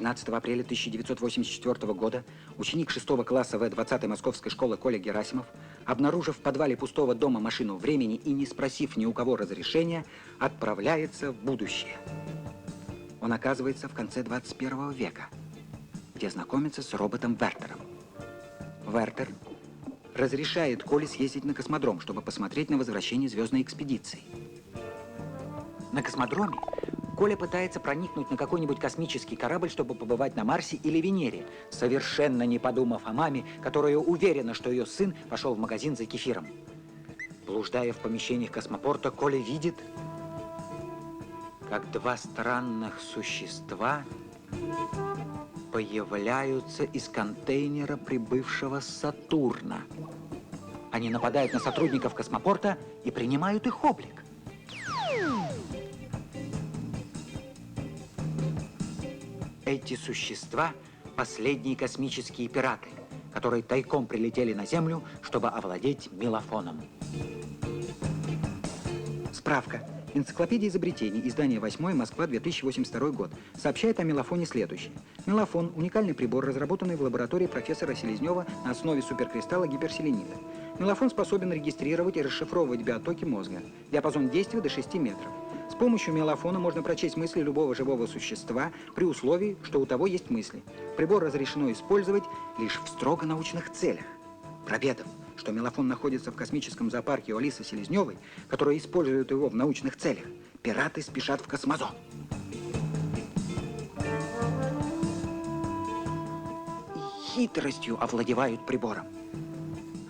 13 апреля 1984 года ученик 6 класса В-20 Московской школы Коля Герасимов, обнаружив в подвале пустого дома машину времени и не спросив ни у кого разрешения, отправляется в будущее. Он оказывается в конце 21 века, где знакомится с роботом Вертером. Вертер разрешает Коле съездить на космодром, чтобы посмотреть на возвращение звездной экспедиции. На космодроме Коля пытается проникнуть на какой-нибудь космический корабль, чтобы побывать на Марсе или Венере, совершенно не подумав о маме, которая уверена, что ее сын пошел в магазин за кефиром. Блуждая в помещениях космопорта, Коля видит, как два странных существа появляются из контейнера прибывшего с Сатурна. Они нападают на сотрудников космопорта и принимают их облик. Эти существа – последние космические пираты, которые тайком прилетели на Землю, чтобы овладеть мелофоном. Справка. Энциклопедия изобретений, издание 8, Москва, 2082 год, сообщает о мелофоне следующее. Мелофон – уникальный прибор, разработанный в лаборатории профессора Селезнева на основе суперкристалла гиперселенита. Мелофон способен регистрировать и расшифровывать биотоки мозга. Диапазон действия до 6 метров. С помощью мелофона можно прочесть мысли любого живого существа при условии, что у того есть мысли. Прибор разрешено использовать лишь в строго научных целях. Проведав, что мелофон находится в космическом зоопарке у Алисы Селезневой, которая использует его в научных целях, пираты спешат в космозон. И хитростью овладевают прибором.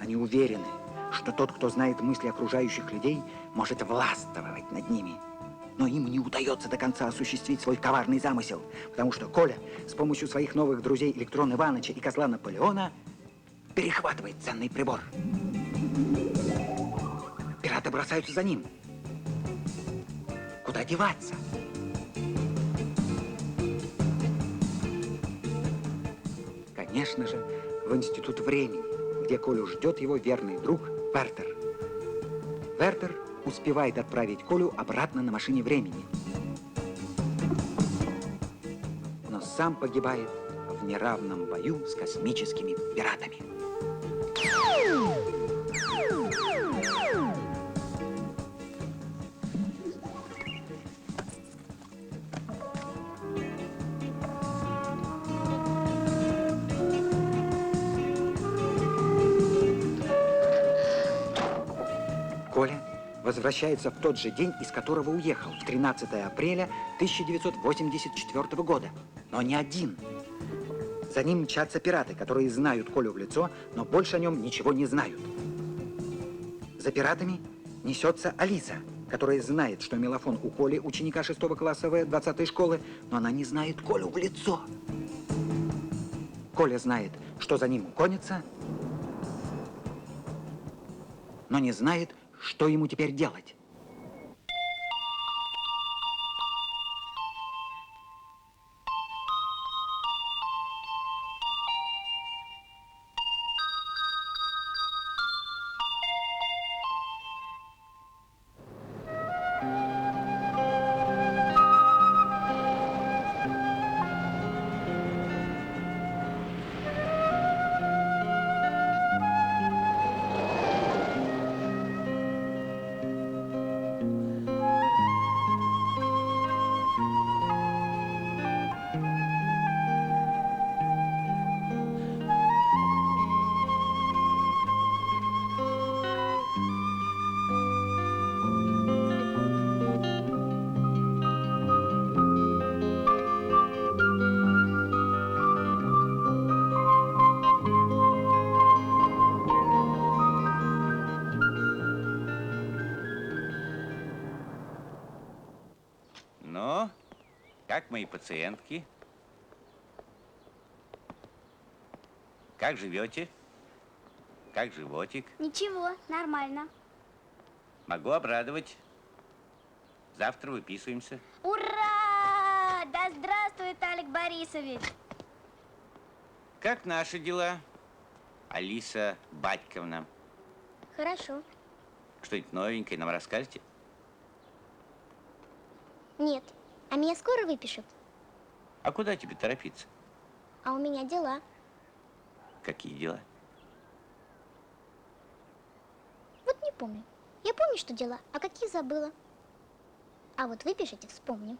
Они уверены, что тот, кто знает мысли окружающих людей, может властвовать над ними. Но им не удается до конца осуществить свой коварный замысел, потому что Коля с помощью своих новых друзей Электрон Иваныча и Козла Наполеона перехватывает ценный прибор. Пираты бросаются за ним. Куда деваться? Конечно же, в Институт времени, где Колю ждет его верный друг Вертер. Вертер успевает отправить Колю обратно на машине времени. Но сам погибает в неравном бою с космическими пиратами. Коля возвращается в тот же день, из которого уехал, в 13 апреля 1984 года. Но не один. За ним мчатся пираты, которые знают Колю в лицо, но больше о нем ничего не знают. За пиратами несется Алиса, которая знает, что мелофон у Коли, ученика 6 класса В-20 школы, но она не знает Колю в лицо. Коля знает, что за ним гонится, но не знает, что ему теперь делать. Ну, как мои пациентки? Как живете? Как животик? Ничего, нормально. Могу обрадовать. Завтра выписываемся. Ура! Да здравствует Олег Борисович! Как наши дела, Алиса Батьковна? Хорошо. Что-нибудь новенькое нам расскажете? Нет. А меня скоро выпишут? А куда тебе торопиться? А у меня дела. Какие дела? Вот не помню. Я помню, что дела, а какие забыла. А вот выпишите, вспомню.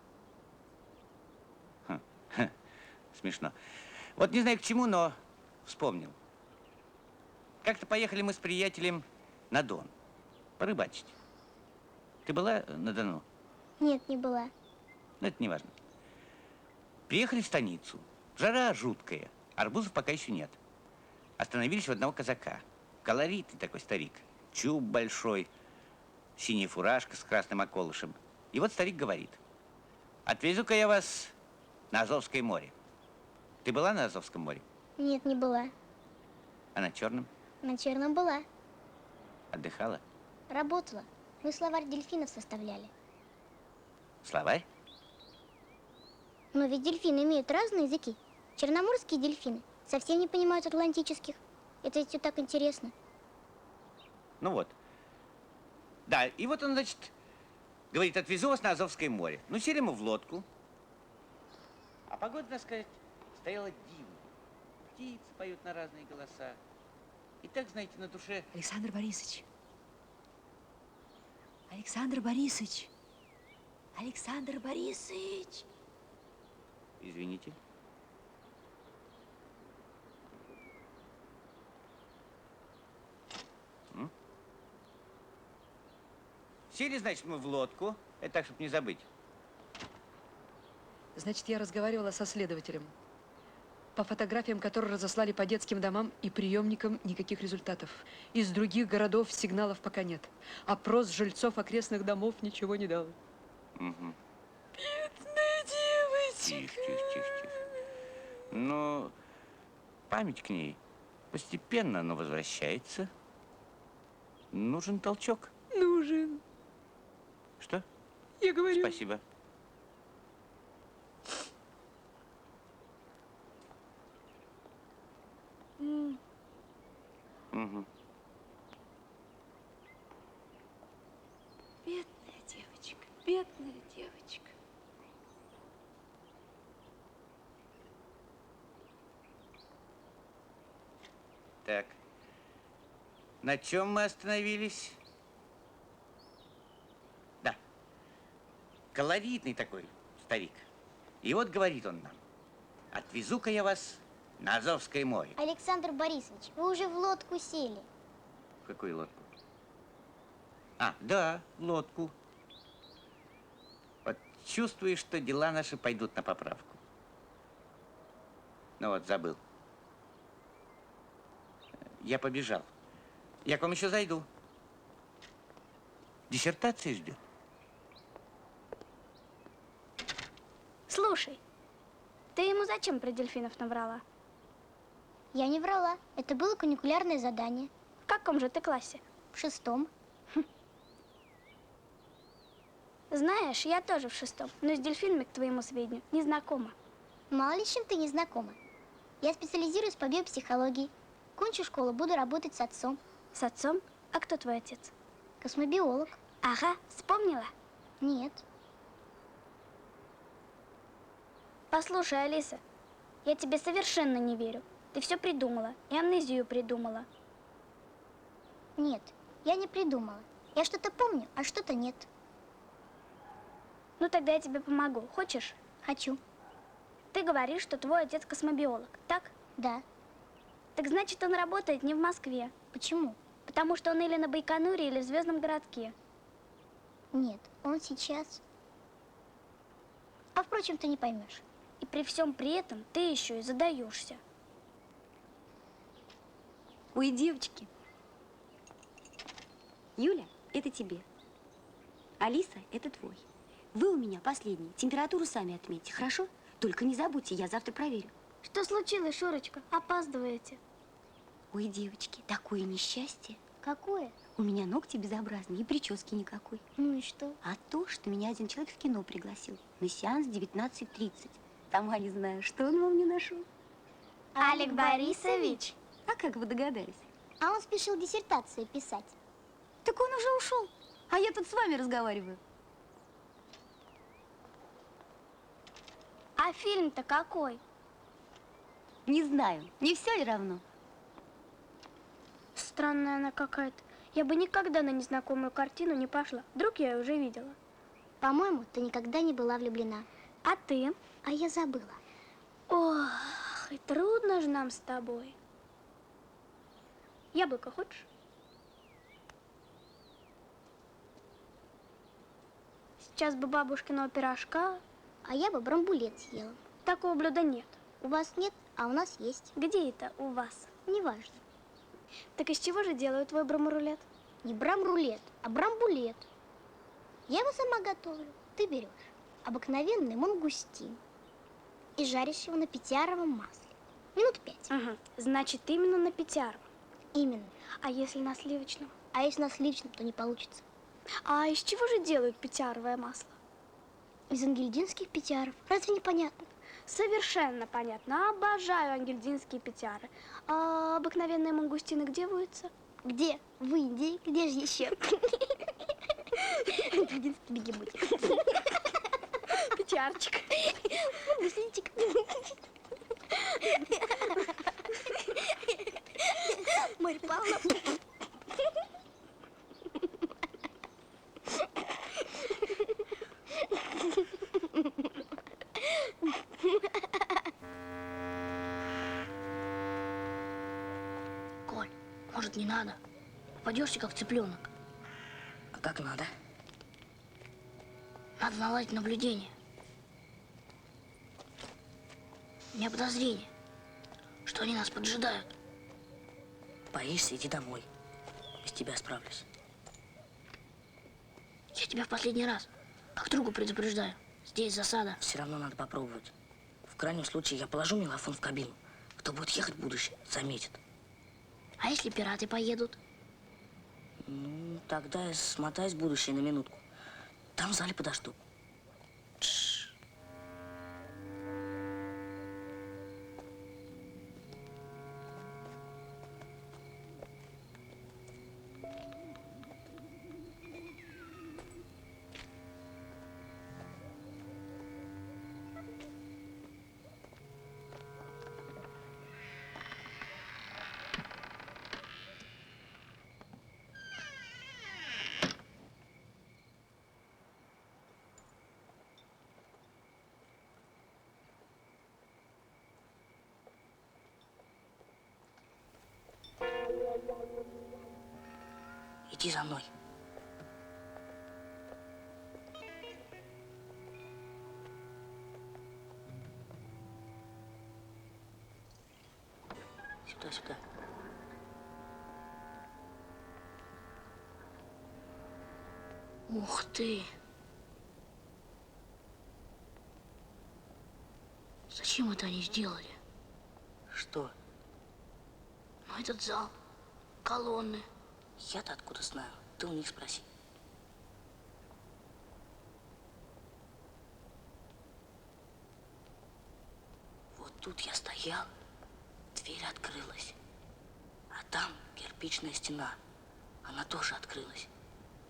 Смешно. Вот не знаю к чему, но вспомнил. Как-то поехали мы с приятелем на Дон порыбачить. Ты была на Дону? Нет, не была. Ну, это не важно. Приехали в станицу. Жара жуткая. Арбузов пока еще нет. Остановились у одного казака. Колоритный такой старик. Чуб большой, синяя фуражка с красным околышем. И вот старик говорит: отвезу-ка я вас на Азовское море. Ты была на Азовском море? Нет, не была. А на Черном? На Черном была. Отдыхала? Работала. Мы словарь дельфинов составляли. Словарь? Но ведь дельфины имеют разные языки. Черноморские дельфины совсем не понимают атлантических. Это ведь все так интересно. Ну вот. Да, и вот он, значит, говорит: отвезу вас на Азовское море. Ну, сели мы в лодку. А погода, надо сказать, стояла дивная. Птицы поют на разные голоса. И так, знаете, на душе... Александр Борисович. Александр Борисович. Александр Борисович. Извините. Сели, значит, мы в лодку. Это так, чтобы не забыть. Значит, я разговаривала со следователем, по фотографиям которых разослали по детским домам и приемникам никаких результатов. Из других городов сигналов пока нет. Опрос жильцов окрестных домов ничего не дал. Угу. Бедная девочка. Тише, тише, тише, тише. Но память к ней постепенно, но возвращается. Нужен толчок. Нужен. Что? Я говорю. Спасибо. Угу. Бедная девочка, бедная девочка. Так. На чем мы остановились? Да. Колоритный такой старик. И вот говорит он нам: отвезу-ка я вас на Азовское море. Александр Борисович, вы уже в лодку сели. В какую лодку? А, да, лодку. Вот чувствую, что дела наши пойдут на поправку. Ну вот, забыл. Я побежал. Я к вам еще зайду. Диссертация ждет. Слушай, ты ему зачем про дельфинов наврала? Я не врала. Это было каникулярное задание. В каком же ты классе? В 6-м. Знаешь, я тоже в 6-м, но с дельфинами, к твоему сведению, не знакома. Мало ли с чем ты не знакома. Я специализируюсь по биопсихологии. Кончу школу, буду работать с отцом. С отцом? А кто твой отец? Космобиолог. Ага, вспомнила? Нет. Послушай, Алиса, я тебе совершенно не верю. Ты все придумала, и амнезию придумала. Нет, я не придумала. Я что-то помню, а что-то нет. Ну, тогда я тебе помогу. Хочешь? Хочу. Ты говоришь, что твой отец космобиолог, так? Да. Так значит, он работает не в Москве. Почему? Потому что он или на Байконуре, или в Звездном городке. Нет, он сейчас. А впрочем, ты не поймешь. И при всем при этом ты еще и задаешься. Ой, девочки. Юля, это тебе. Алиса, это твой. Вы у меня последний. Температуру сами отметьте, хорошо? Только не забудьте, я завтра проверю. Что случилось, Шурочка? Опаздываете. Ой, девочки, такое несчастье. Какое? У меня ногти безобразные и прически никакой. Ну и что? А то, что меня один человек в кино пригласил. На сеанс 19:30. Сама не знаю, что он во мне нашел. Алик Борисович. А как вы догадались? А он спешил диссертацию писать. Так он уже ушел. А я тут с вами разговариваю. А фильм-то какой? Не знаю, не все ли равно? Странная она какая-то. Я бы никогда на незнакомую картину не пошла. Вдруг я ее уже видела. По-моему, ты никогда не была влюблена. А ты? А я забыла. Ох, и трудно же нам с тобой. Яблоко хочешь? Сейчас бы бабушкиного пирожка. А я бы брамбулет съела. Такого блюда нет. У вас нет, а у нас есть. Где это у вас? Неважно. Так из чего же делают твой брамурулет? Не брамрулет, а брамбулет. Я его сама готовлю. Ты берешь обыкновенный мангустин и жаришь его на пятиаровом масле. Минут 5. Угу. Значит, именно на пятиару. Именно. А если на сливочном? А если на сливочном, то не получится. А из чего же делают пятиаровое масло? Из ангельдинских пятиаров. Разве не понятно? Совершенно понятно. Обожаю ангельдинские пятиары. А обыкновенные мангустины где водятся? Где? В Индии. Где же еще? Ангельдинский бегемотик. Пятиарчик. Мангустинчик. Марья Павловна. Коль, может, не надо? Попадешься, как цыпленок. А как надо? Надо наладить наблюдение. У меня подозрение, что они нас поджидают. Боишься, иди домой. Без тебя справлюсь. Я тебя в последний раз, как другу предупреждаю. Здесь засада. Все равно надо попробовать. В крайнем случае я положу мегафон в кабину. Кто будет ехать в будущее, заметит. А если пираты поедут? Ну, тогда я смотаюсь в будущее на минутку. Там в зале подожду. Иди за мной. Сюда, сюда. Ух ты! Зачем это они сделали? Что? Ну, этот зал, колонны. Я-то откуда знаю? Ты у них спроси. Вот тут я стоял, дверь открылась. А там кирпичная стена. Она тоже открылась.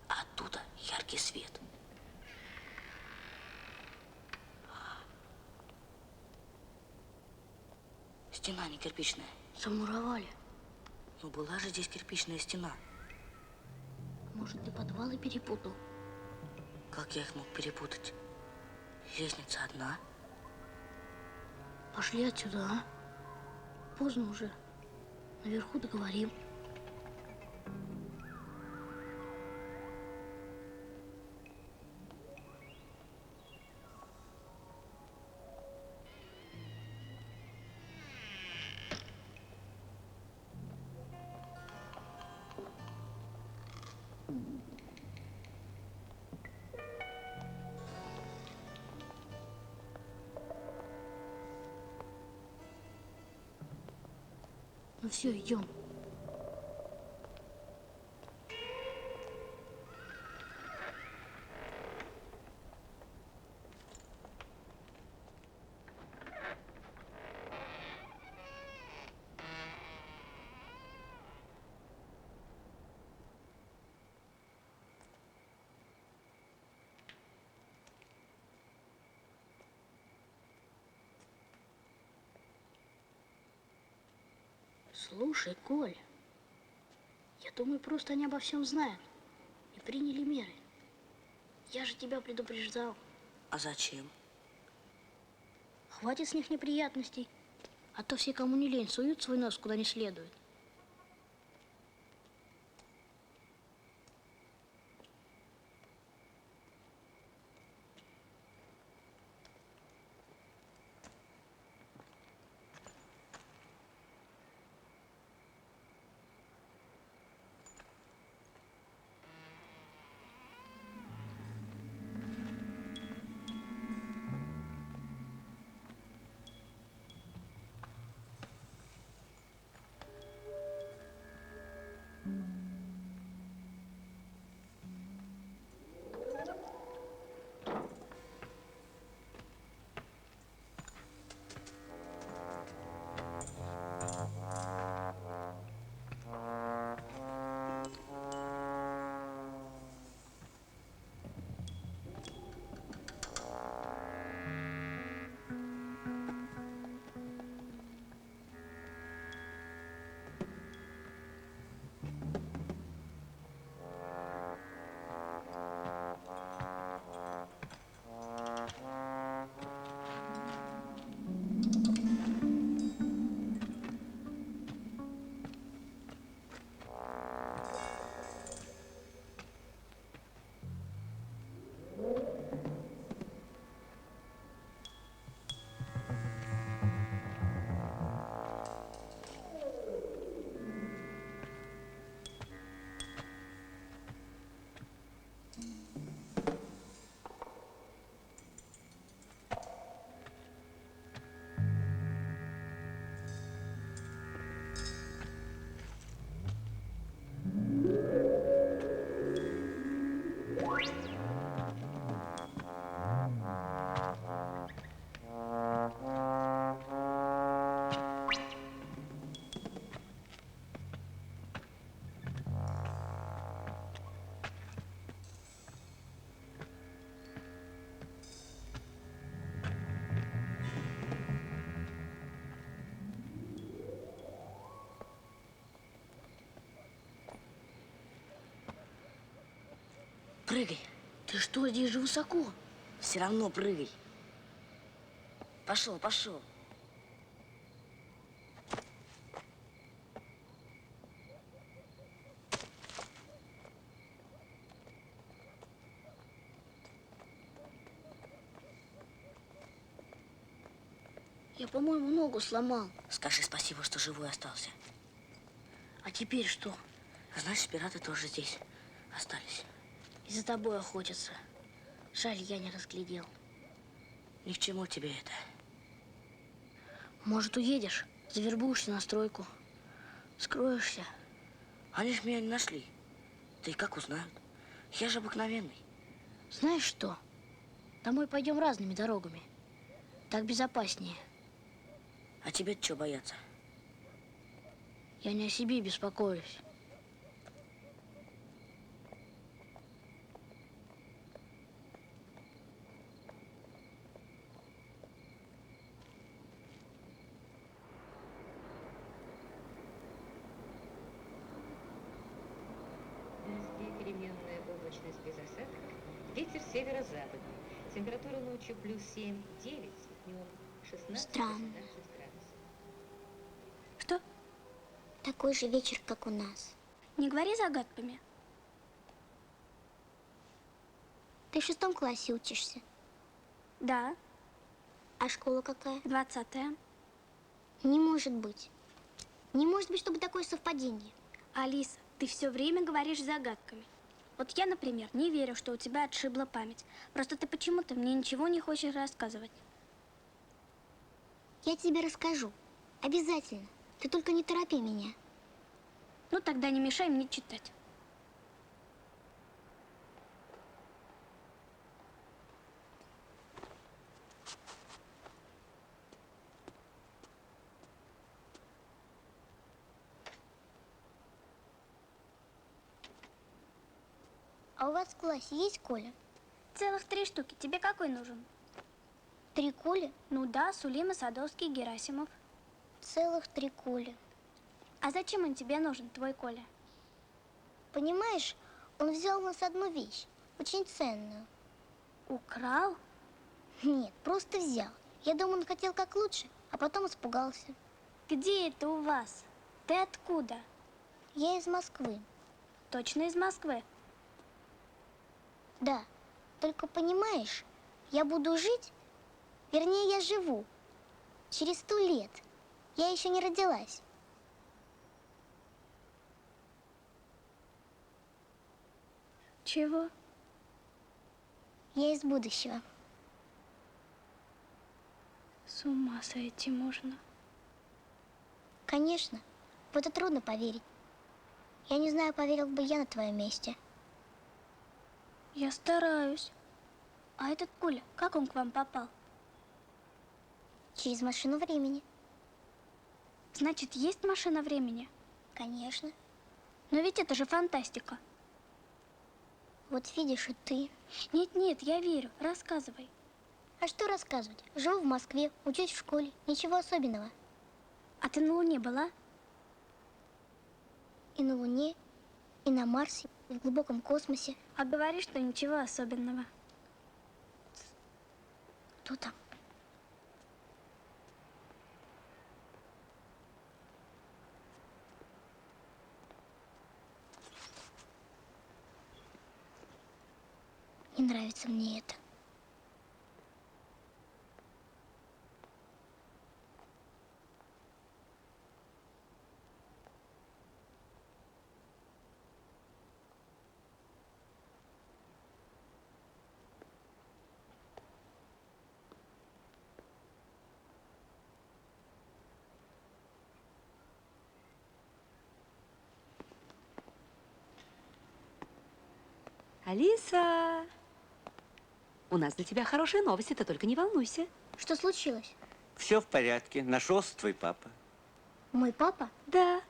А оттуда яркий свет. Стена не кирпичная. Замуровали. Ну, была же здесь кирпичная стена. Может, ты подвалы перепутал? Как я их мог перепутать? Лестница одна. Пошли отсюда, а? Поздно уже. Наверху договорим. Ну все, идем. Слушай, Коль, я думаю, просто они обо всем знают и приняли меры. Я же тебя предупреждал. А зачем? Хватит с них неприятностей, а то все, кому не лень, суют свой нос куда не следует. Прыгай. Ты что, здесь же высоко? Все равно прыгай. Пошел, пошел. Я, по-моему, ногу сломал. Скажи спасибо, что живой остался. А теперь что? Значит, пираты тоже здесь остались. И за тобой охотятся. Жаль, я не разглядел. Ни к чему тебе это. Может, уедешь, завербуешься на стройку, скроешься. Они ж меня не нашли. Да и как узнают? Я же обыкновенный. Знаешь что? Домой пойдем разными дорогами. Так безопаснее. А тебе что бояться? Я не о себе беспокоюсь. Переменная облачность без осадков. Ветер северо-западный. Температура ночью плюс 7-9, днем 16-18 Странно. градусов. Что? Такой же вечер, как у нас. Не говори загадками. Ты в 6 классе учишься. Да, А школа какая? 20-е. Не может быть. Не может быть, чтобы такое совпадение. Алиса, ты все время говоришь загадками. Вот я, например, не верю, что у тебя отшибла память. Просто ты почему-то мне ничего не хочешь рассказывать. Я тебе расскажу. Обязательно. Ты только не торопи меня. Ну, тогда не мешай мне читать. А у вас в классе есть Коля? Целых 3 штуки. Тебе какой нужен? 3 Коли? Ну да, Сулима, Садовский, Герасимов. Целых 3 Коли. А зачем он тебе нужен, твой Коля? Понимаешь, он взял у нас одну вещь, очень ценную. Украл? Нет, просто взял. Я думаю, он хотел как лучше, а потом испугался. Где это у вас? Ты откуда? Я из Москвы. Точно из Москвы? Да, только понимаешь, я буду жить, вернее, я живу, через 100 лет. Я еще не родилась. Чего? Я из будущего. С ума сойти можно. Конечно, в это трудно поверить. Я не знаю, поверил бы я на твоем месте. Я стараюсь. А этот Коля, как он к вам попал? Через машину времени. Значит, есть машина времени? Конечно. Но ведь это же фантастика. Вот видишь, и ты. Нет, я верю. Рассказывай. А что рассказывать? Живу в Москве, учусь в школе. Ничего особенного. А ты на Луне была? И на Луне, и на Марсе, и в глубоком космосе. А говоришь, что ничего особенного. Кто там? Не нравится мне это. Алиса, у нас для тебя хорошие новости, ты только не волнуйся. Что случилось? Все в порядке. Нашелся твой папа. Мой папа? Да.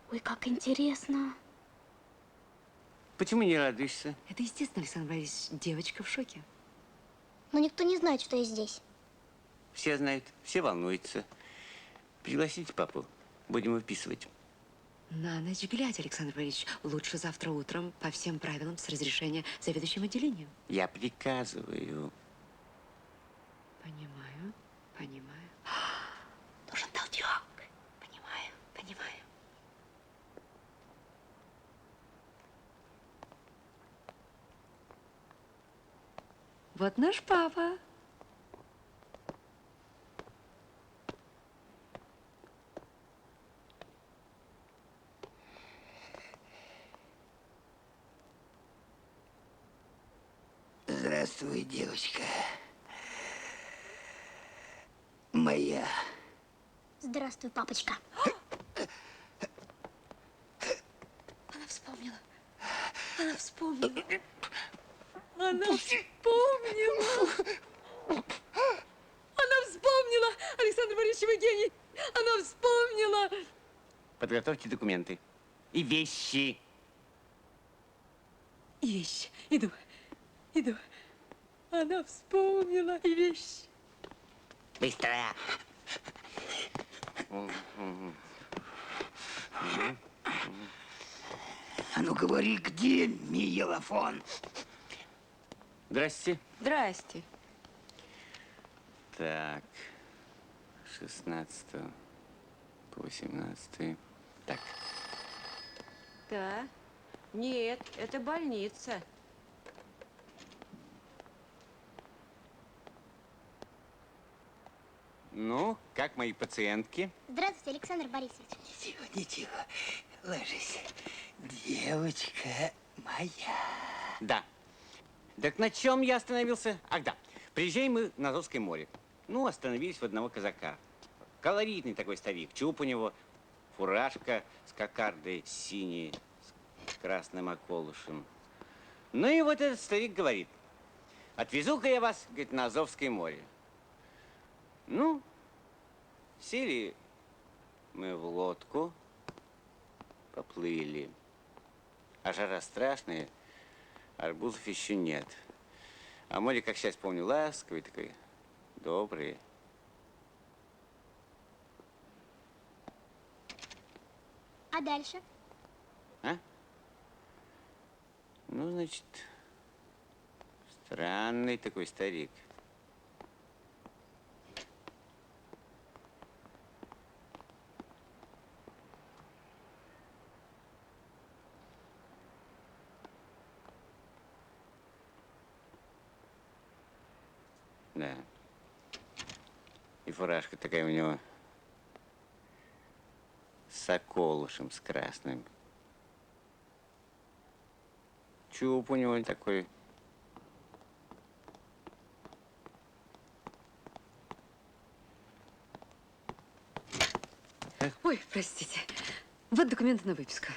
Ой, как интересно. Почему не радуешься? Это естественно, Александр Борисович, девочка в шоке. Но никто не знает, что я здесь. Все знают, все волнуются. Пригласите папу. Будем выписывать. На ночь глядя, Александр Борисович, лучше завтра утром по всем правилам с разрешения заведующим отделением. Я приказываю. Понимаю, понимаю. Нужен толчок. Понимаю, понимаю. Вот наш папа. Здравствуй, девочка. Моя. Здравствуй, папочка. Она вспомнила. Она вспомнила. Она вспомнила. Она вспомнила. Александр Борисович, вы гений. Она вспомнила. Подготовьте документы. И вещи. И вещи. Иду. Иду. Она вспомнила и вещи. Быстро. А ну говори, где миелофон? Здрасте. Здрасте. Так. 16 по 18. Так. Да. Нет, это больница. Ну, как мои пациентки? Здравствуйте, Александр Борисович. Ничего, ничего. Ложись. Девочка моя. Да. Так на чем я остановился? Ах, да. Приезжаем мы на Азовское море. Ну, остановились в одного казака. Колоритный такой старик. Чуб у него, фуражка с кокардой синей, с красным околышем. Ну и вот этот старик говорит: отвезу-ка я вас, говорит, на Азовское море. Ну, сели мы в лодку, поплыли. А жара страшная, арбузов еще нет. А море, как сейчас помню, ласковый такой, добрый. А дальше? А? Ну, значит, странный такой старик. Да. И фуражка такая у него с околышем, с красным. Чуб у него такой. Ой, простите. Вот документы на выписку.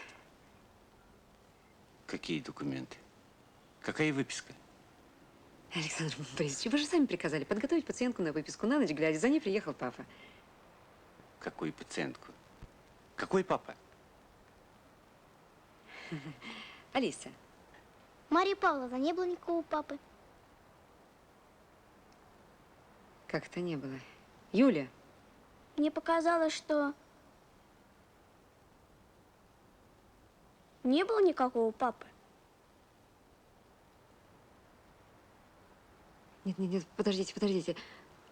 Какие документы? Какая выписка? Александр Борисович, вы же сами приказали подготовить пациентку на выписку. На ночь глядя, за ней приехал папа. Какую пациентку? Какой папа? Алиса. Марья Павловна, не было никакого папы. Как это не было? Юля. Мне показалось, что не было никакого папы. Нет, подождите.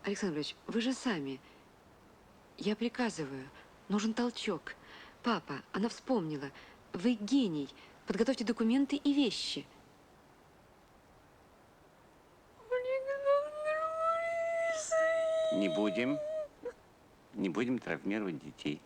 Александр Борисович, вы же сами. Я приказываю. Нужен толчок. Папа, она вспомнила. Вы гений. Подготовьте документы и вещи. Не будем травмировать детей.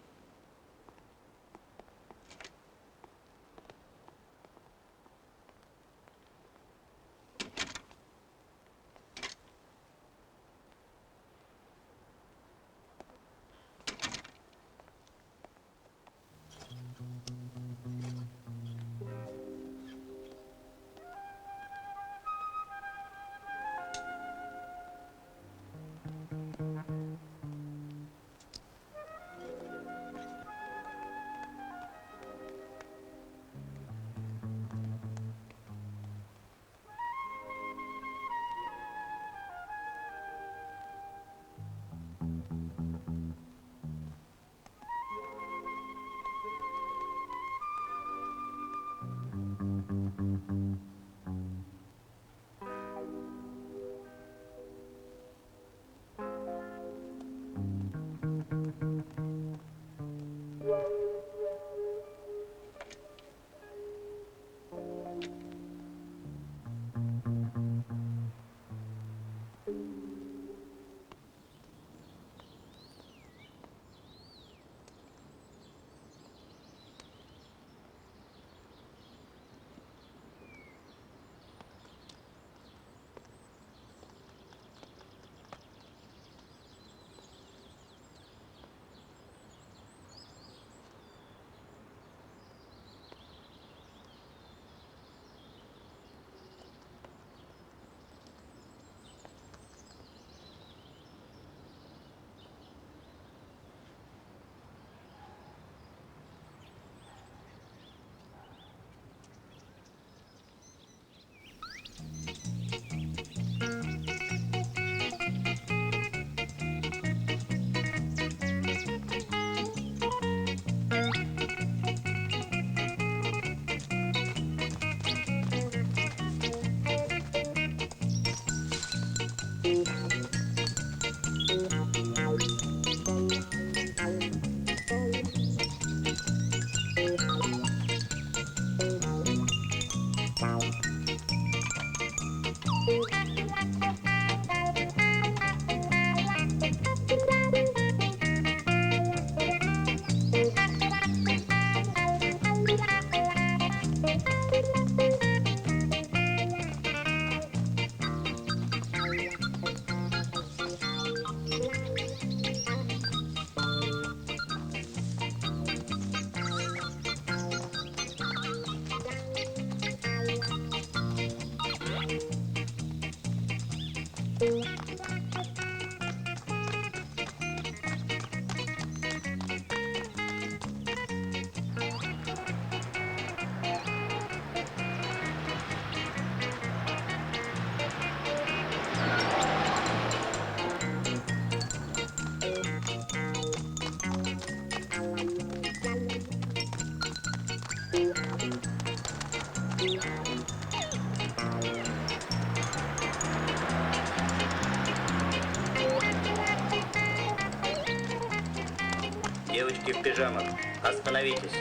Девочки в пижамах, остановитесь.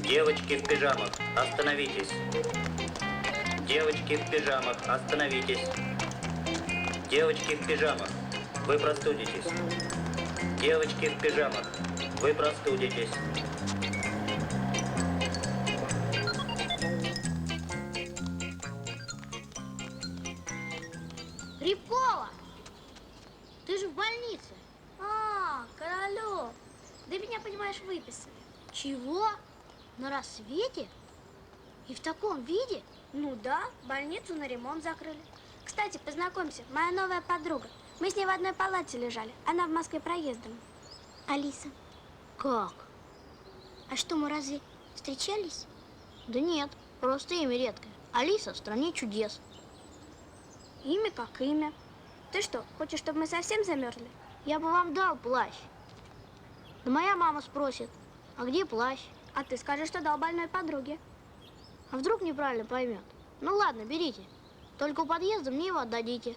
Девочки в пижамах, остановитесь. Девочки в пижамах, остановитесь. Девочки в пижамах, вы простудитесь. Девочки в пижамах, вы простудитесь. Рябкова! Ты же в больнице. А, Королёв, да меня, понимаешь, выписали. Чего? На рассвете? И в таком виде? Ну да, больницу на ремонт закрыли. Кстати, познакомься, моя новая подруга. Мы с ней в одной палате лежали. Она в Москве проездом. Алиса, Как? а что, мы разве встречались? Да нет, просто имя редкое. Алиса в стране чудес. Имя как имя. Ты что, хочешь, чтобы мы совсем замерзли? Я бы вам дал плащ. Да моя мама спросит, а где плащ? А ты скажешь, что дал больной подруге. А вдруг неправильно поймет? Ну ладно, берите. Только у подъезда мне его отдадите.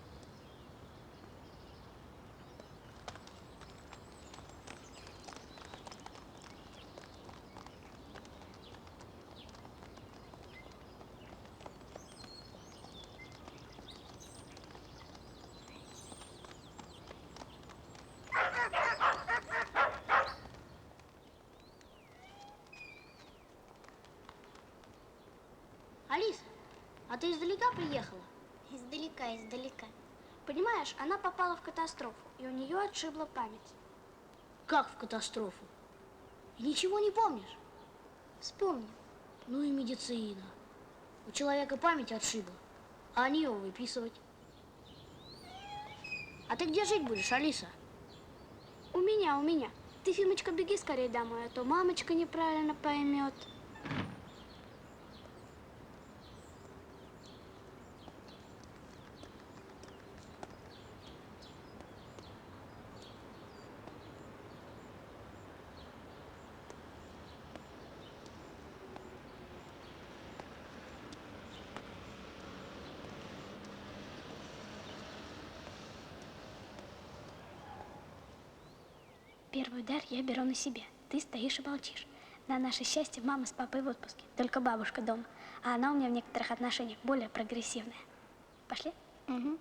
Алиса, а ты издалека приехала? Издалека, издалека. Понимаешь, она попала в катастрофу, и у нее отшибла память. Как в катастрофу? И ничего не помнишь? Вспомнил. Ну и медицина. У человека память отшибла, а они его выписывать. А ты где жить будешь, Алиса? У меня. Ты, Фимочка, беги скорее домой, а то мамочка неправильно поймет. Первый удар я беру на себя. Ты стоишь и молчишь. На наше счастье, мама с папой в отпуске. Только бабушка дома. А она у меня в некоторых отношениях более прогрессивная. Пошли? Угу.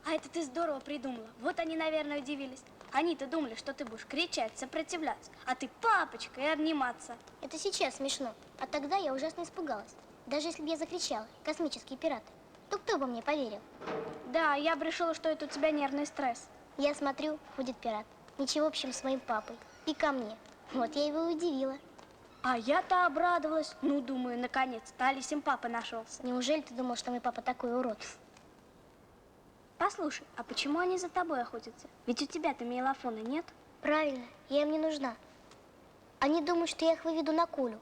А это ты здорово придумала. Вот они, наверное, удивились. Они-то думали, что ты будешь кричать, сопротивляться. А ты папочка и обниматься. Это сейчас смешно. А тогда я ужасно испугалась. Даже если бы я закричала «Космические пираты», то кто бы мне поверил? Да, я бы решила, что это у тебя нервный стресс. Я смотрю, ходит пират. Ничего общего с моим папой. И ко мне. Вот я его и удивила. А я-то обрадовалась. Ну, думаю, наконец-то Алисин папа нашелся. Неужели ты думал, что мой папа такой урод? Послушай, а почему они за тобой охотятся? Ведь у тебя-то мейлофона нет. Правильно, я им не нужна. Они думают, что я их выведу на Колю,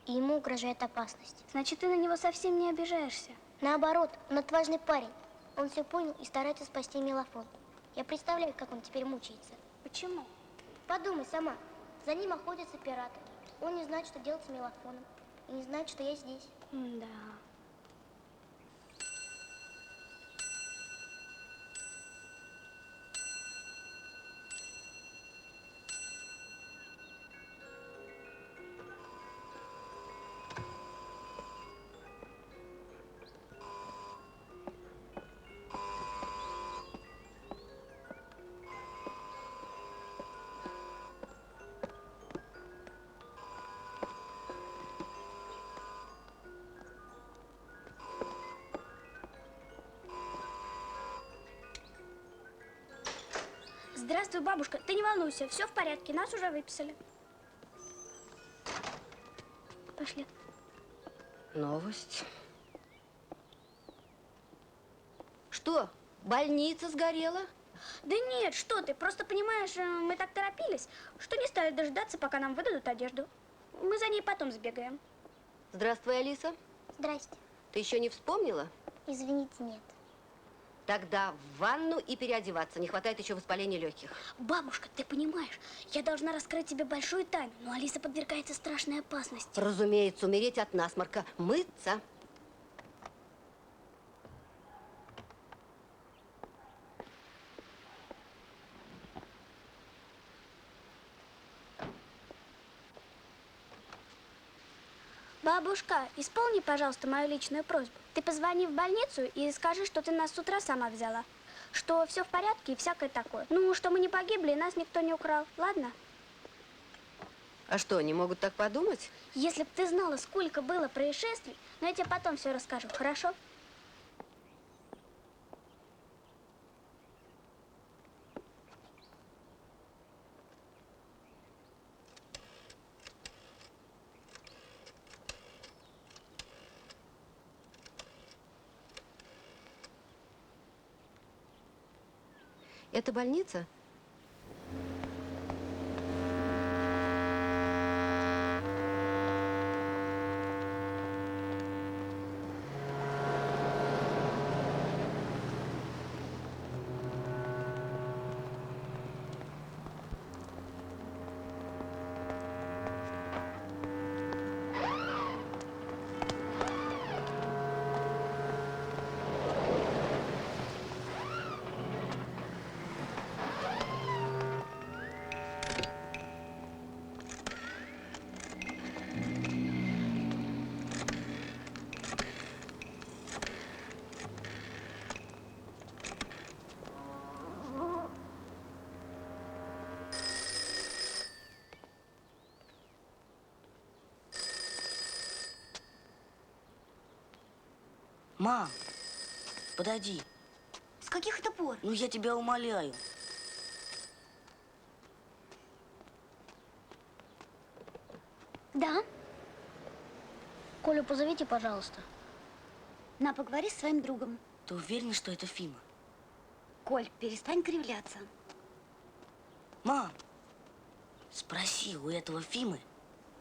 и ему угрожает опасность. Значит, ты на него совсем не обижаешься. Наоборот, он отважный парень. Он все понял и старается спасти мейлофон. Я представляю, как он теперь мучается. Почему? Подумай сама. За ним охотятся пираты. Он не знает, что делать с мейлофоном. И не знает, что я здесь. Да. Здравствуй, бабушка. Ты не волнуйся, все в порядке, нас уже выписали. Пошли. Новость. Что, больница сгорела? Да нет, что ты, просто понимаешь, мы так торопились, что не стали дожидаться, пока нам выдадут одежду. Мы за ней потом сбегаем. Здравствуй, Алиса. Здрасте. Ты еще не вспомнила? Извините, нет. Тогда в ванну и переодеваться. Не хватает еще воспаления легких. Бабушка, ты понимаешь, я должна раскрыть тебе большую тайну, но Алиса подвергается страшной опасности. Разумеется, умереть от насморка. Мыться. Бабушка, исполни, пожалуйста, мою личную просьбу. Ты позвони в больницу и скажи, что ты нас с утра сама взяла. Что все в порядке и всякое такое. Ну, что мы не погибли и нас никто не украл. Ладно? А что, они могут так подумать? Если бы ты знала, сколько было происшествий, но я тебе потом все расскажу, хорошо? Это больница? Мам, подойди. С каких это пор? Ну, я тебя умоляю. Да? Колю позовите, пожалуйста. На, поговори с своим другом. Ты уверена, что это Фима? Коль, перестань кривляться. Мам, спроси у этого Фимы,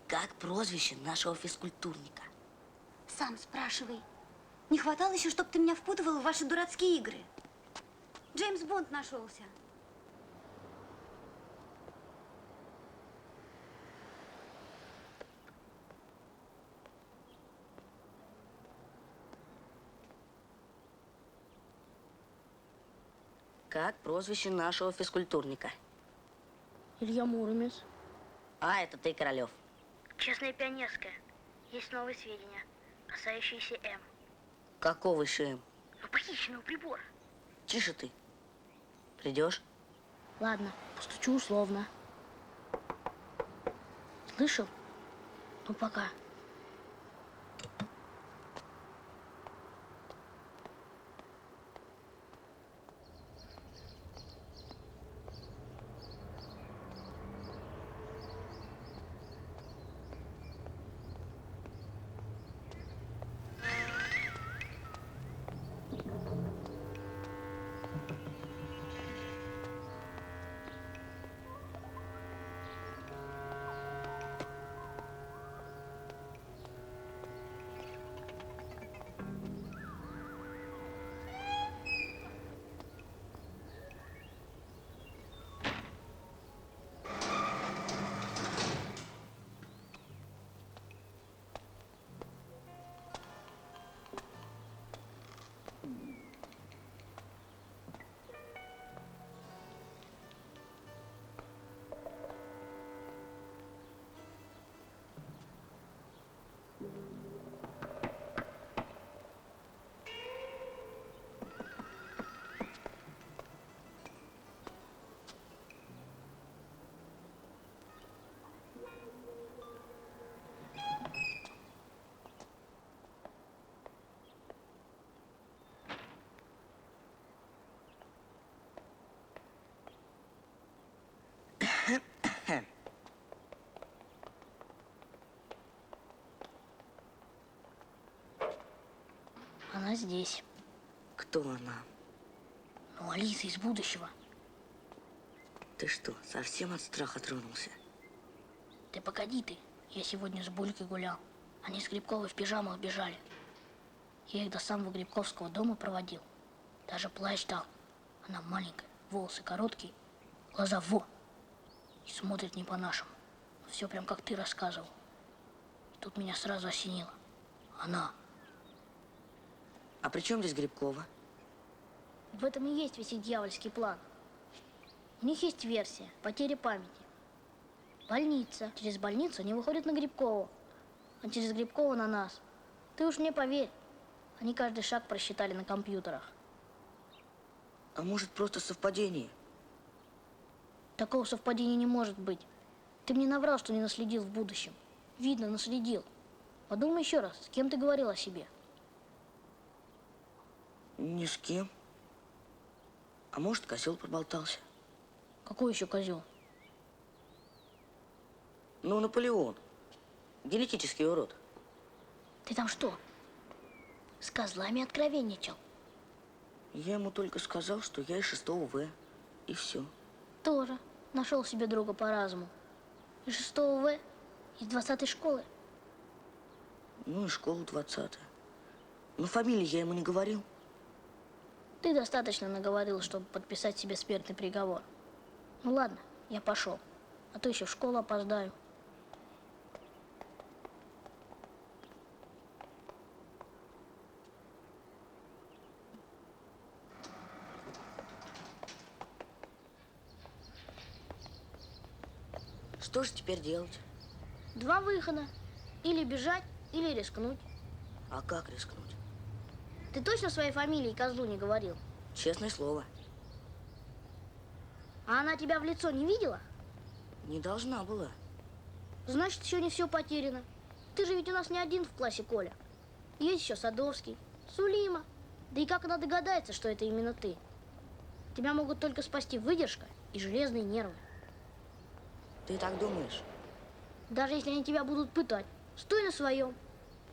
как прозвище нашего физкультурника. Сам спрашивай. Не хватало еще, чтобы ты меня впутывал в ваши дурацкие игры. Джеймс Бонд нашелся. Как прозвище нашего физкультурника? Илья Муромец. А, это ты, Королев. Честная пионерская. Есть новые сведения, касающиеся М. Какого еще М? Ну, похищенного прибора. Тише ты. Придешь? Ладно, постучу условно. Слышал? Ну, пока. Она здесь. Кто она? Ну, Алиса из будущего. Ты что, совсем от страха тронулся? Ты погоди ты. Я сегодня с Булькой гулял. Они с Грибковой в пижамах бежали. Я их до самого Грибковского дома проводил. Даже плащ дал. Она маленькая, волосы короткие, глаза во. И смотрит не по-нашему. Все прям как ты рассказывал. И тут меня сразу осенило. Она. А при чем здесь Грибкова? В этом и есть весь их дьявольский план. У них есть версия потери памяти. Больница. Через больницу они выходят на Грибкову. а через Грибкова на нас. Ты уж мне поверь, они каждый шаг просчитали на компьютерах. А может, просто совпадение? Такого совпадения не может быть. Ты мне наврал, что не наследил в будущем. Видно, наследил. Подумай еще раз, с кем ты говорил о себе? Ни с кем. А может, козел проболтался? Какой еще козел? Ну, Наполеон. Генетический урод. Ты там что, с козлами откровенничал? Я ему только сказал, что я из 6 В. И все. Тоже нашел себе друга по разуму. Из 6 В, из 20-й школы. Ну и школу 20-я. Но фамилии я ему не говорил. Ты достаточно наговорил, чтобы подписать себе смертный приговор. Ну ладно, я пошел. А то еще в школу опоздаю. Что же теперь делать? Два выхода. Или бежать, или рискнуть. А как рискнуть? Ты точно своей фамилии козлу не говорил? Честное слово. А она тебя в лицо не видела? Не должна была. Значит, еще не все потеряно. Ты же ведь у нас не один в классе, Коля. Есть еще Садовский, Сулима. Да и как она догадается, что это именно ты? Тебя могут только спасти выдержка и железные нервы. Ты так думаешь? Даже если они тебя будут пытать, стой на своем.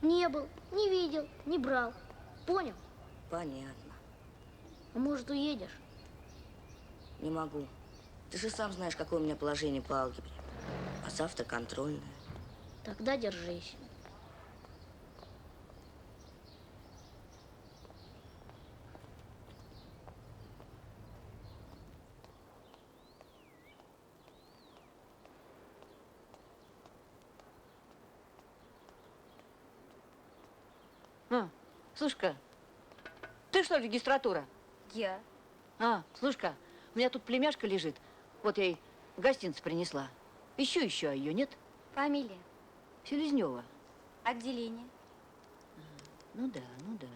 Не был, не видел, не брал. Понял? Понятно. А может, уедешь? Не могу. Ты же сам знаешь, какое у меня положение по алгебре. А завтра контрольная. Тогда держись. Слушай-ка, ты что ли регистратура? Я. Слушай-ка, у меня тут племяшка лежит. Вот я ей гостинцы принесла. Еще ее нет? Фамилия? Селезнева. Отделение? Ну да.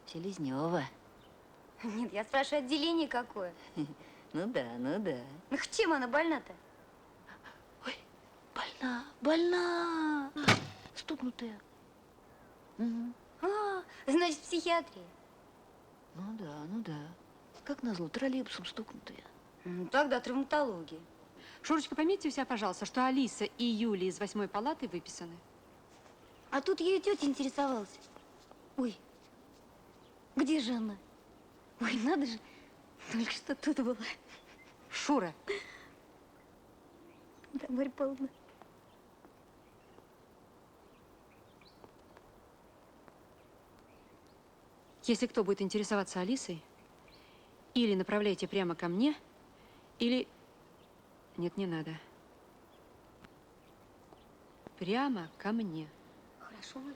Селезнева. Нет, я спрашиваю, отделение какое? Ну да. Ну, чем она больна-то? Ой, больна. Стукнутая. Значит, психиатрия. Ну да. Как назло, троллейбусом стукнутая. Тогда травматология. Шурочка, пометьте у себя, пожалуйста, что Алиса и Юлия из 8-й палаты выписаны. А тут ее тетя интересовалась. Ой, где же она? Ой, надо же, только что тут была. Шура. Да, Марья Павловна. Если кто будет интересоваться Алисой, или направляйте прямо ко мне, или... Нет, не надо. Прямо ко мне. Хорошо, Марья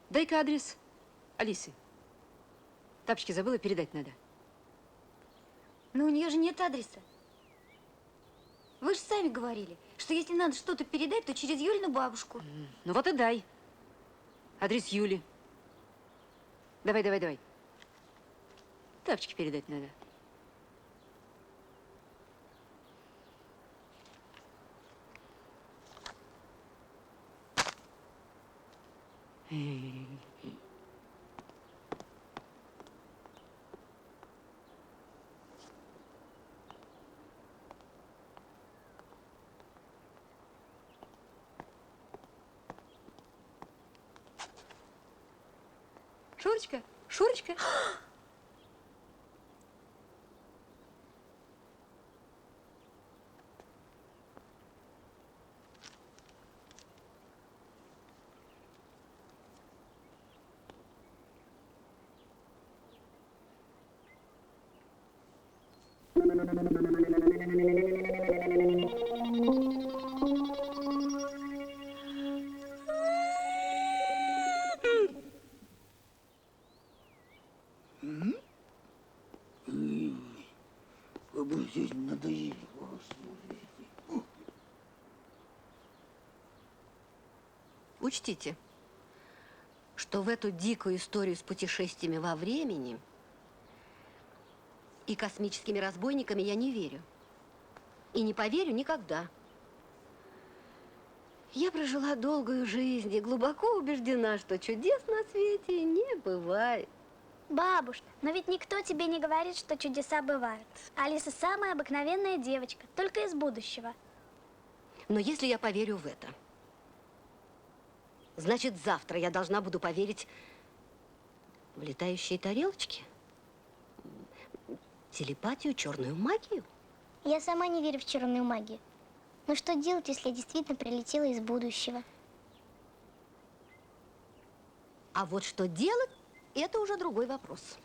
Дай-ка адрес Алисы. Тапочки забыла, передать надо. Но у нее же нет адреса. Вы же сами говорили, что если надо что-то передать, то через Юлину бабушку. Ну вот и дай. Адрес Юли. Давай. Тапочки передать надо. Шурочка. Здесь надоели, господи. Учтите, что в эту дикую историю с путешествиями во времени и космическими разбойниками я не верю. И не поверю никогда. Я прожила долгую жизнь и глубоко убеждена, что чудес на свете не бывает. Бабушка, но ведь никто тебе не говорит, что чудеса бывают. Алиса самая обыкновенная девочка, только из будущего. Но если я поверю в это, значит, завтра я должна буду поверить в летающие тарелочки, телепатию, черную магию. Я сама не верю в черную магию. Но что делать, если я действительно прилетела из будущего? А вот что делать, это уже другой вопрос.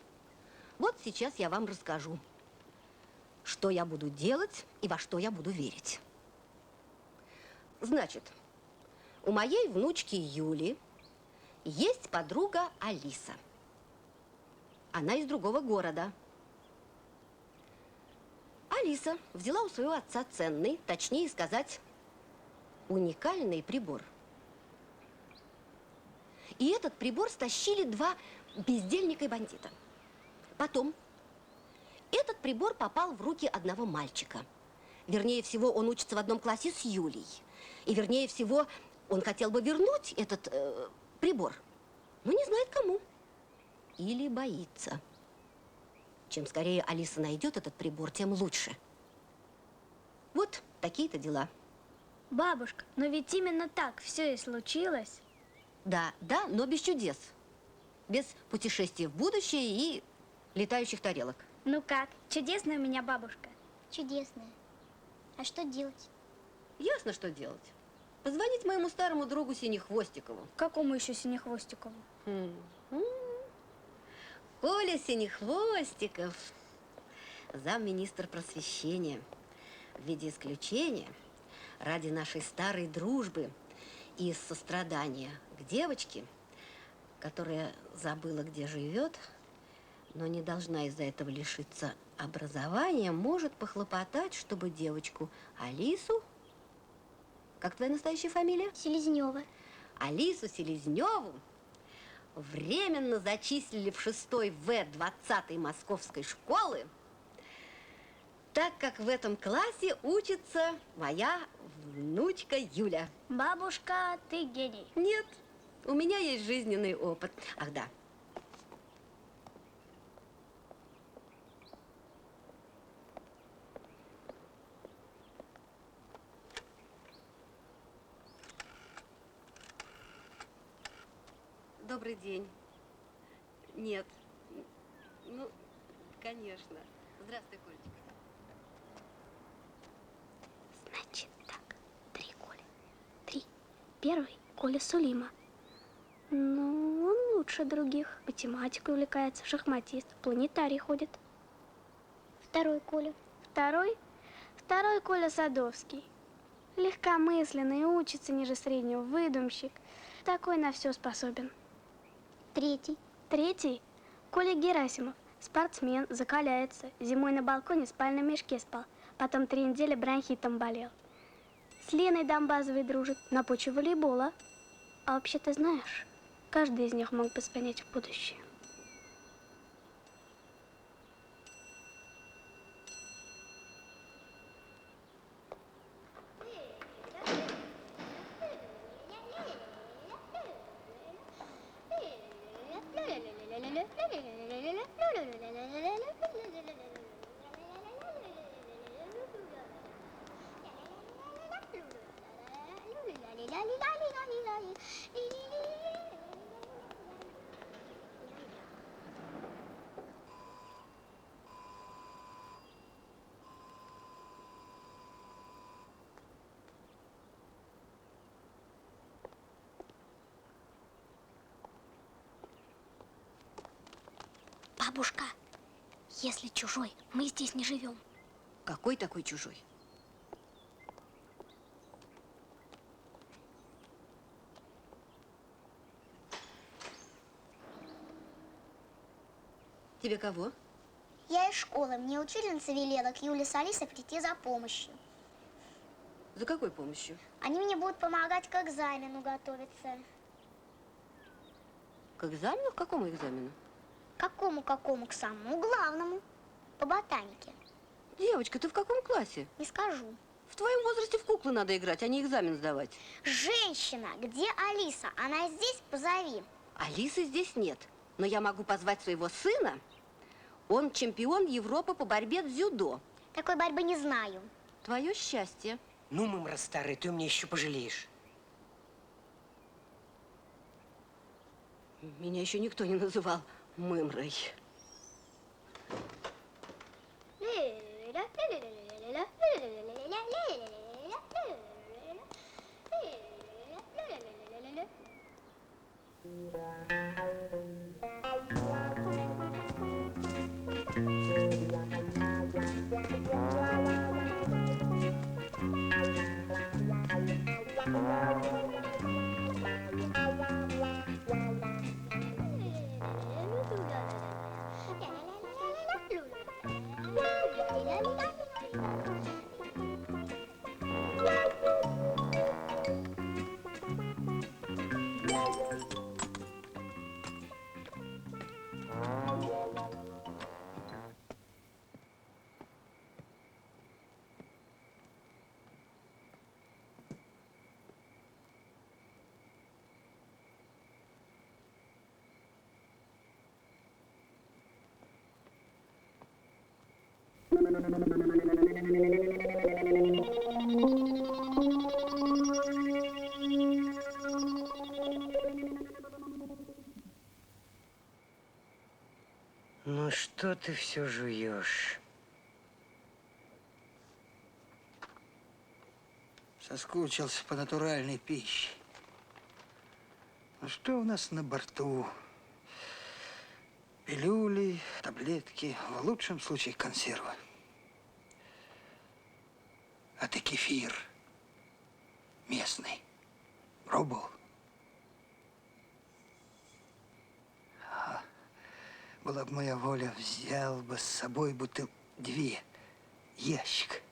Вот сейчас я вам расскажу, что я буду делать и во что я буду верить. Значит, у моей внучки Юли есть подруга Алиса. Она из другого города. Алиса взяла у своего отца ценный, точнее сказать, уникальный прибор. И этот прибор стащили два бездельника и бандита. Потом этот прибор попал в руки одного мальчика. Вернее всего, он учится в одном классе с Юлей. И вернее всего, он хотел бы вернуть этот прибор, но не знает кому. Или боится. Чем скорее Алиса найдет этот прибор, тем лучше. Вот такие-то дела. Бабушка, но ведь именно так все и случилось. Да, но без чудес. Без путешествий в будущее и летающих тарелок. Ну как, чудесная у меня бабушка. Чудесная. А что делать? Ясно, что делать. Позвонить моему старому другу Синехвостикову. Какому еще Синехвостикову? Коля Синехвостиков, замминистра просвещения. В виде исключения, ради нашей старой дружбы и из сострадания к девочке, которая забыла, где живет, но не должна из-за этого лишиться образования, может похлопотать, чтобы девочку Алису, как твоя настоящая фамилия? Селезнева. Алису Селезневу временно зачислили в 6-й В-20 Московской школы, так как в этом классе учится моя внучка Юля. Бабушка, ты гений. Нет, у меня есть жизненный опыт. Ах, да. Добрый день. Нет. Ну, конечно. Здравствуй, Колечка. Значит так, 3 Коли. 3. Первый Коля Сулима. Ну, он лучше других. Математикой увлекается, шахматист, в планетарий ходит. Второй Коля. Второй Коля Садовский. Легкомысленный, учится ниже среднего, выдумщик. Такой на все способен. Третий Коля Герасимов. Спортсмен, закаляется. Зимой на балконе в спальном мешке спал. Потом 3 недели бронхитом болел. С Леной Домбазовой дружит на почве волейбола. А вообще ты знаешь, каждый из них мог бы сгонять в будущее. Бабушка, если чужой, мы здесь не живем. Какой такой чужой? Тебе кого? Я из школы. Мне учительница велела к Юле с Алисой прийти за помощью. За какой помощью? Они мне будут помогать к экзамену готовиться. К экзамену? К какому экзамену? Какому? К самому главному. По ботанике. Девочка, ты в каком классе? Не скажу. В твоем возрасте в куклы надо играть, а не экзамен сдавать. Женщина, где Алиса? Она здесь? Позови. Алисы здесь нет, но я могу позвать своего сына. Он чемпион Европы по борьбе в дзюдо. Такой борьбы не знаю. Твое счастье. Ну, мымра старый, ты у меня еще пожалеешь. Меня еще никто не называл мымрой. Ну что ты все жуешь? Соскучился по натуральной пище. Ну что у нас на борту? Пилюли, таблетки, в лучшем случае консервы. А ты кефир местный пробовал? Была бы моя воля, взял бы с собой две. Ящик.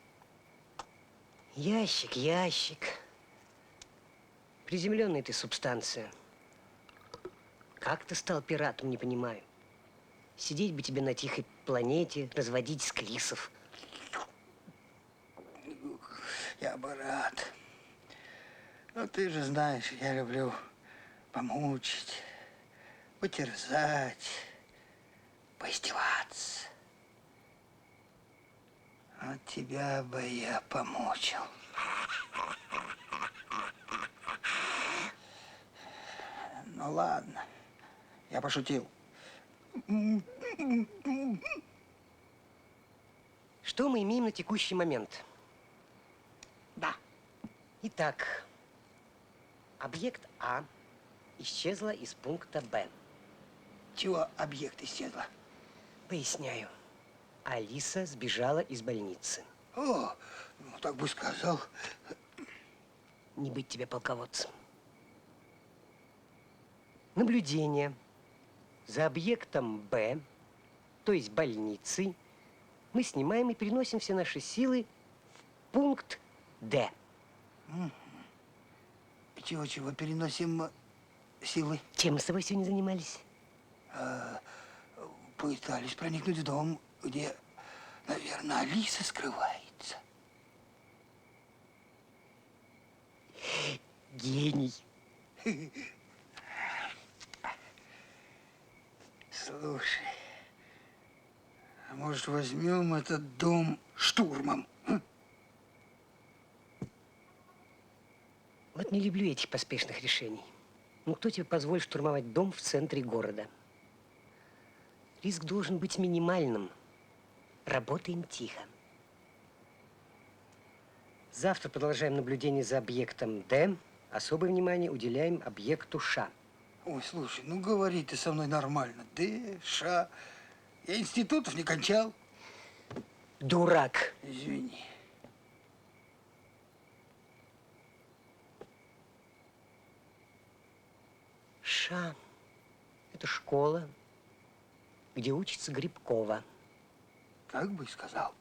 Ящик. Приземленная ты субстанция. Как ты стал пиратом, не понимаю. Сидеть бы тебе на тихой планете, разводить склисов. Я бы рад. Но ты же знаешь, я люблю помучить, потерзать, поиздеваться. Вот тебя бы я помучил. Ну ладно, я пошутил. Что мы имеем на текущий момент? Да. Итак, объект А исчезла из пункта Б. Чего объект исчезла? Поясняю. Алиса сбежала из больницы. О, ну так бы сказал. Не быть тебе полководцем. Наблюдение за объектом Б, то есть больницей, мы снимаем и переносим все наши силы в пункт Д. Чего переносим силы? Чем мы с тобой сегодня занимались? Пытались проникнуть в дом, где, наверное, Алиса скрывается. Гений. Слушай, а может, возьмем этот дом штурмом? Вот не люблю этих поспешных решений. Ну, кто тебе позволит штурмовать дом в центре города? Риск должен быть минимальным. Работаем тихо. Завтра продолжаем наблюдение за объектом Д. Особое внимание уделяем объекту Ш. Ой, слушай, ну говори ты со мной нормально. Д, Ш. Я институтов не кончал. дурак. Извини. Ша – это школа, где учится Грибкова. Как бы сказал.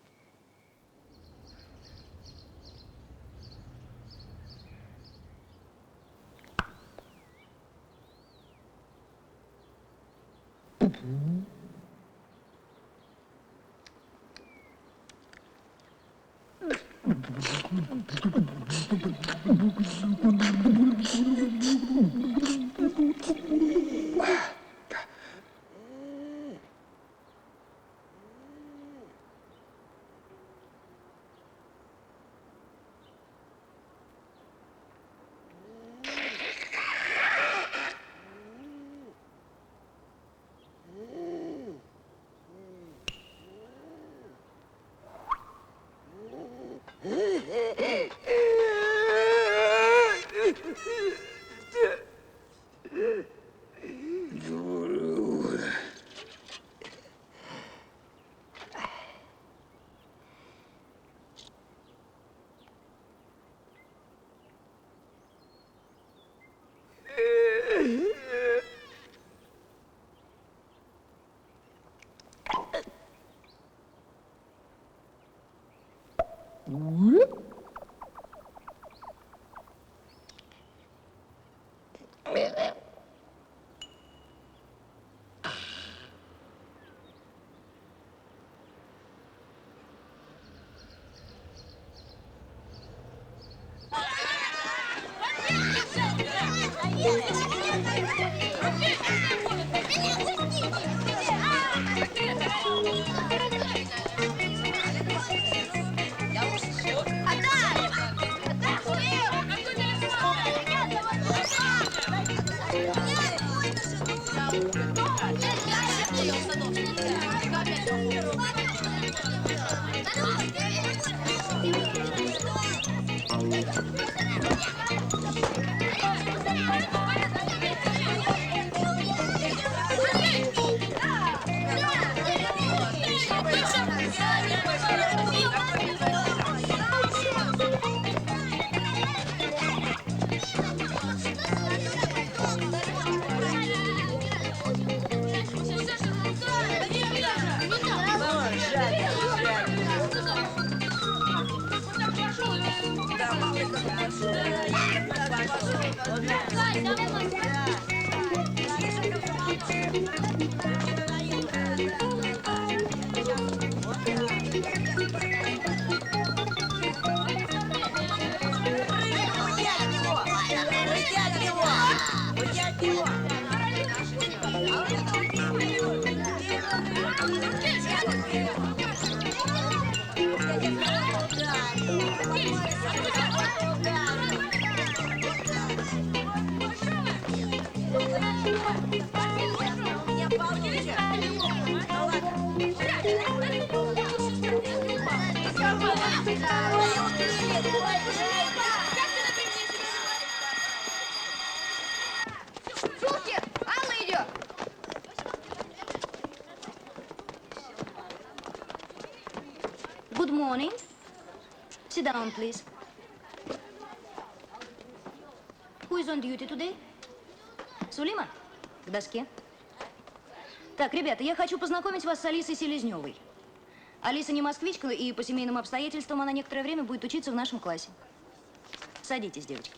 Good morning. Sit down, please. Who is on duty today? Сулейман? К доске. Так, ребята, я хочу познакомить вас с Алисой Селезневой. Алиса не москвичка, и по семейным обстоятельствам она некоторое время будет учиться в нашем классе. Садитесь, девочки.